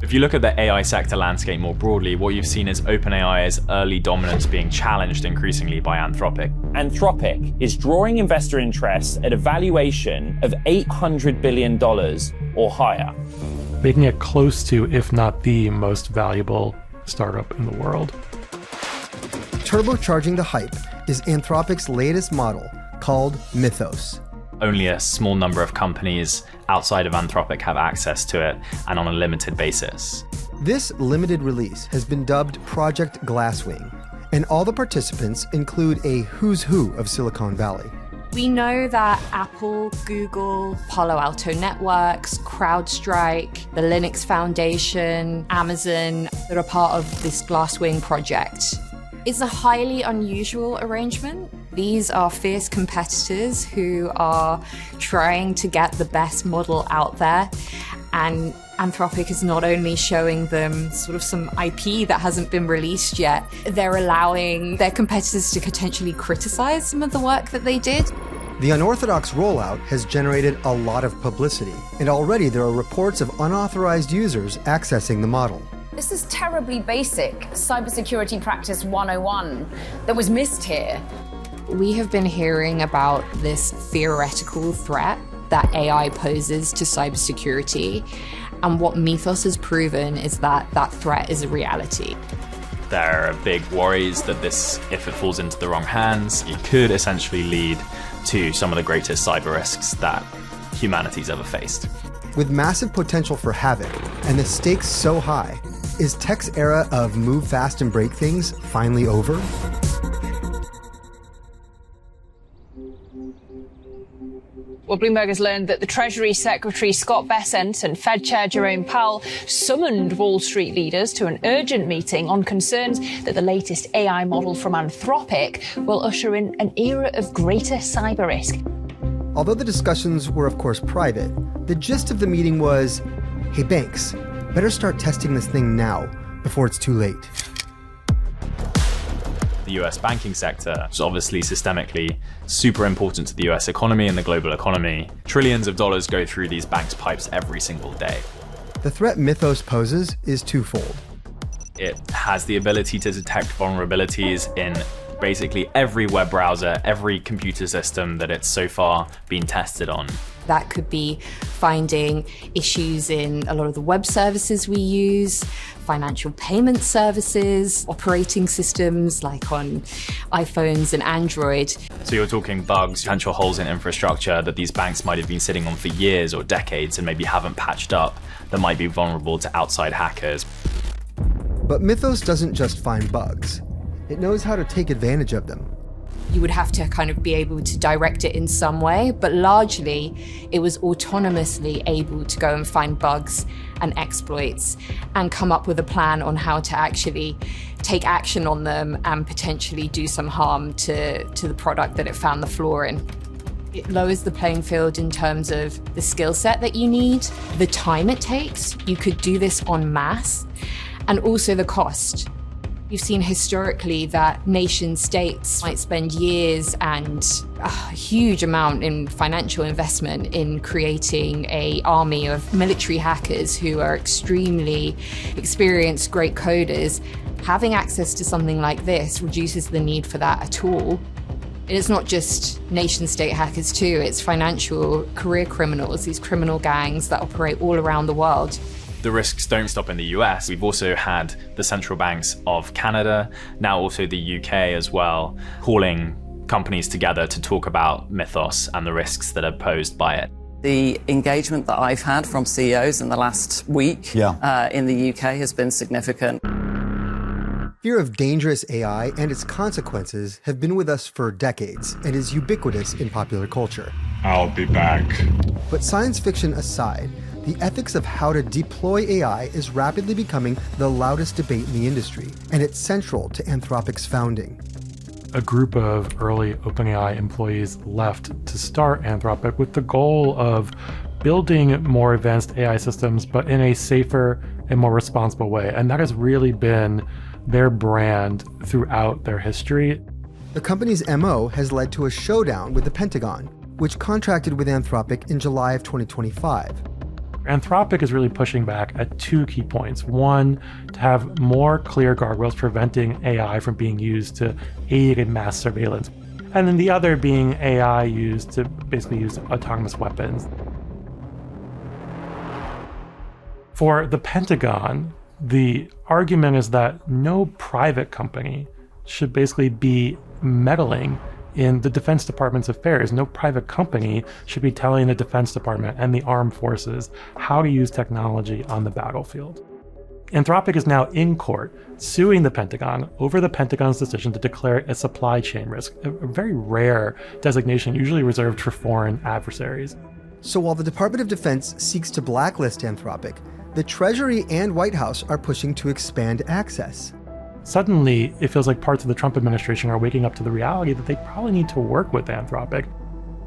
If you look at the AI sector landscape more broadly, what you've seen is OpenAI's early dominance being challenged increasingly by Anthropic. Anthropic is drawing investor interest at a valuation of $800 billion or higher, making it close to, if not the most valuable startup in the world. Turbocharging the hype is Anthropic's latest model called Mythos. Only a small number of companies outside of Anthropic have access to it, and on a limited basis. This limited release has been dubbed Project Glasswing, and all the participants include a who's who of Silicon Valley. We know that Apple, Google, Palo Alto Networks, CrowdStrike, the Linux Foundation, Amazon, they're a part of this Glasswing project. It's a highly unusual arrangement. These are fierce competitors who are trying to get the best model out there. And Anthropic is not only showing them sort of some IP that hasn't been released yet, they're allowing their competitors to potentially criticize some of the work that they did. The unorthodox rollout has generated a lot of publicity, and already there are reports of unauthorized users accessing the model. This is terribly basic cybersecurity practice 101 that was missed here. We have been hearing about this theoretical threat that AI poses to cybersecurity, and what Mythos has proven is that that threat is a reality. There are big worries that this, if it falls into the wrong hands, it could essentially lead to some of the greatest cyber risks that humanity's ever faced. With massive potential for havoc and the stakes so high, is tech's era of move fast and break things finally over? Well, Bloomberg has learned that the Treasury Secretary Scott Bessent and Fed Chair Jerome Powell summoned Wall Street leaders to an urgent meeting on concerns that the latest AI model from Anthropic will usher in an era of greater cyber risk. Although the discussions were, of course, private, the gist of the meeting was, hey, banks, better start testing this thing now before it's too late. The US banking sector is obviously systemically super important to the US economy and the global economy. Trillions of dollars go through these banks' pipes every single day. The threat Mythos poses is twofold. It has the ability to detect vulnerabilities in basically every web browser, every computer system that it's so far been tested on. That could be finding issues in a lot of the web services we use, financial payment services, operating systems like on iPhones and Android. So you're talking bugs, potential holes in infrastructure that these banks might have been sitting on for years or decades and maybe haven't patched up that might be vulnerable to outside hackers. But Mythos doesn't just find bugs. It knows how to take advantage of them. You would have to kind of be able to direct it in some way, but largely it was autonomously able to go and find bugs and exploits and come up with a plan on how to actually take action on them and potentially do some harm to the product that it found the flaw in. It lowers the playing field in terms of the skill set that you need, the time it takes. You could do this en masse, and also the cost. You've seen historically that nation states might spend years and a huge amount in financial investment in creating an army of military hackers who are extremely experienced, great coders. Having access to something like this reduces the need for that at all. And it's not just nation state hackers too, it's financial career criminals, these criminal gangs that operate all around the world. The risks don't stop in the US. We've also had the central banks of Canada, now also the UK as well, calling companies together to talk about Mythos and the risks that are posed by it. The engagement that I've had from CEOs in the last week in the UK has been significant. Fear of dangerous AI and its consequences have been with us for decades and is ubiquitous in popular culture. I'll be back. But science fiction aside, the ethics of how to deploy AI is rapidly becoming the loudest debate in the industry, and it's central to Anthropic's founding. A group of early OpenAI employees left to start Anthropic with the goal of building more advanced AI systems, but in a safer and more responsible way. And that has really been their brand throughout their history. The company's MO has led to a showdown with the Pentagon, which contracted with Anthropic in July of 2025. Anthropic is really pushing back at two key points. One, to have more clear guardrails preventing AI from being used to aid in mass surveillance. And then the other being AI used to basically use autonomous weapons. For the Pentagon, the argument is that no private company should basically be meddling in the Defense Department's affairs. No private company should be telling the Defense Department and the armed forces how to use technology on the battlefield. Anthropic is now in court suing the Pentagon over the Pentagon's decision to declare a supply chain risk, a very rare designation usually reserved for foreign adversaries. So while the Department of Defense seeks to blacklist Anthropic, the Treasury and White House are pushing to expand access. Suddenly, it feels like parts of the Trump administration are waking up to the reality that they probably need to work with Anthropic.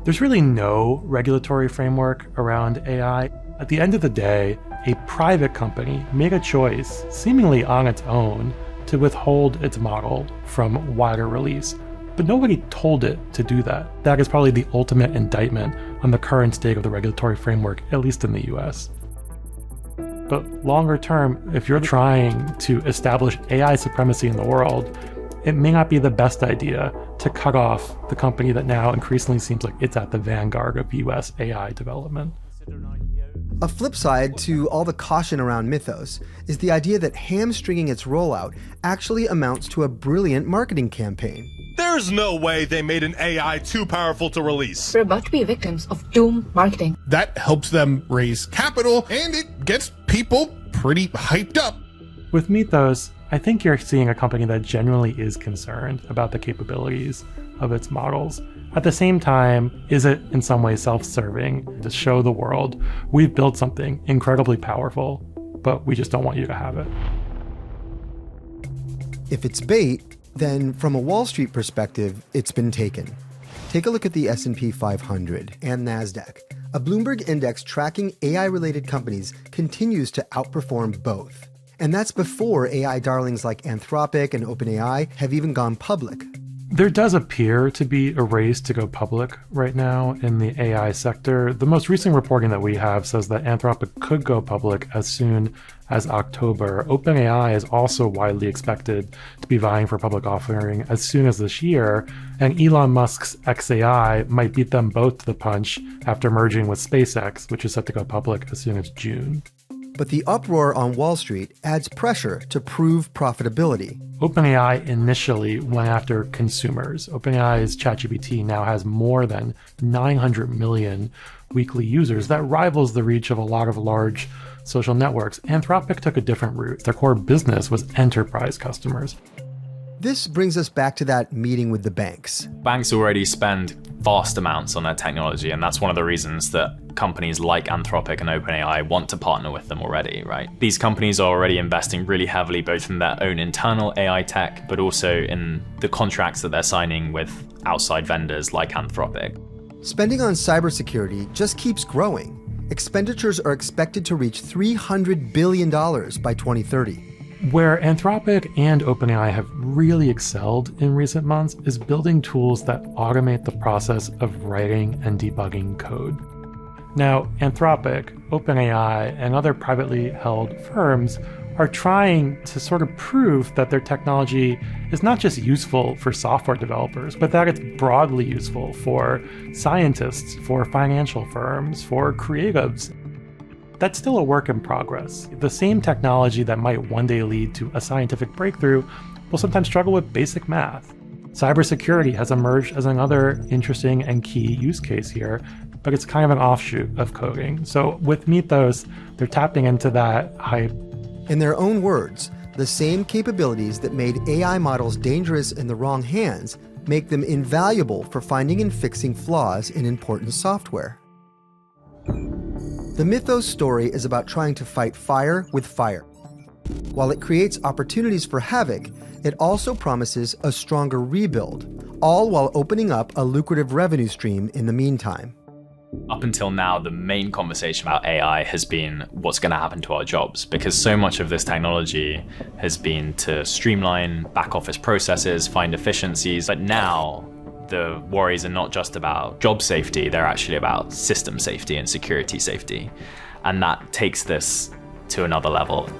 There's really no regulatory framework around AI. At the end of the day, a private company made a choice, seemingly on its own, to withhold its model from wider release. But nobody told it to do that. That is probably the ultimate indictment on the current state of the regulatory framework, at least in the US. But longer term, if you're trying to establish AI supremacy in the world, it may not be the best idea to cut off the company that now increasingly seems like it's at the vanguard of US AI development. A flip side to all the caution around Mythos is the idea that hamstringing its rollout actually amounts to a brilliant marketing campaign. There's no way they made an AI too powerful to release. We're about to be victims of doom marketing. That helps them raise capital, and it gets people pretty hyped up. With Mythos, I think you're seeing a company that genuinely is concerned about the capabilities of its models. At the same time, is it in some way self-serving to show the world, we've built something incredibly powerful, but we just don't want you to have it? If it's bait, then from a Wall Street perspective, it's been taken. Take a look at the S&P 500 and NASDAQ. A Bloomberg index tracking AI-related companies continues to outperform both. And that's before AI darlings like Anthropic and OpenAI have even gone public. There does appear to be a race to go public right now in the AI sector. The most recent reporting that we have says that Anthropic could go public as soon as October. OpenAI is also widely expected to be vying for public offering as soon as this year, and Elon Musk's xAI might beat them both to the punch after merging with SpaceX, which is set to go public as soon as June. But the uproar on Wall Street adds pressure to prove profitability. OpenAI initially went after consumers. OpenAI's ChatGPT now has more than 900 million weekly users. That rivals the reach of a lot of large social networks. Anthropic took a different route. Their core business was enterprise customers. This brings us back to that meeting with the banks. Banks already spend vast amounts on their technology, and that's one of the reasons that companies like Anthropic and OpenAI want to partner with them already, right? These companies are already investing really heavily both in their own internal AI tech, but also in the contracts that they're signing with outside vendors like Anthropic. Spending on cybersecurity just keeps growing. Expenditures are expected to reach $300 billion by 2030. Where Anthropic and OpenAI have really excelled in recent months is building tools that automate the process of writing and debugging code. Now, Anthropic, OpenAI, and other privately held firms are trying to sort of prove that their technology is not just useful for software developers, but that it's broadly useful for scientists, for financial firms, for creatives. That's still a work in progress. The same technology that might one day lead to a scientific breakthrough will sometimes struggle with basic math. Cybersecurity has emerged as another interesting and key use case here, but it's kind of an offshoot of coding. So with Mythos, they're tapping into that hype. In their own words, the same capabilities that made AI models dangerous in the wrong hands make them invaluable for finding and fixing flaws in important software. The Mythos story is about trying to fight fire with fire. While it creates opportunities for havoc, it also promises a stronger rebuild, all while opening up a lucrative revenue stream in the meantime. Up until now, the main conversation about AI has been what's going to happen to our jobs, because so much of this technology has been to streamline back office processes, find efficiencies. But now the worries are not just about job safety, they're actually about system safety and security safety. And that takes this to another level.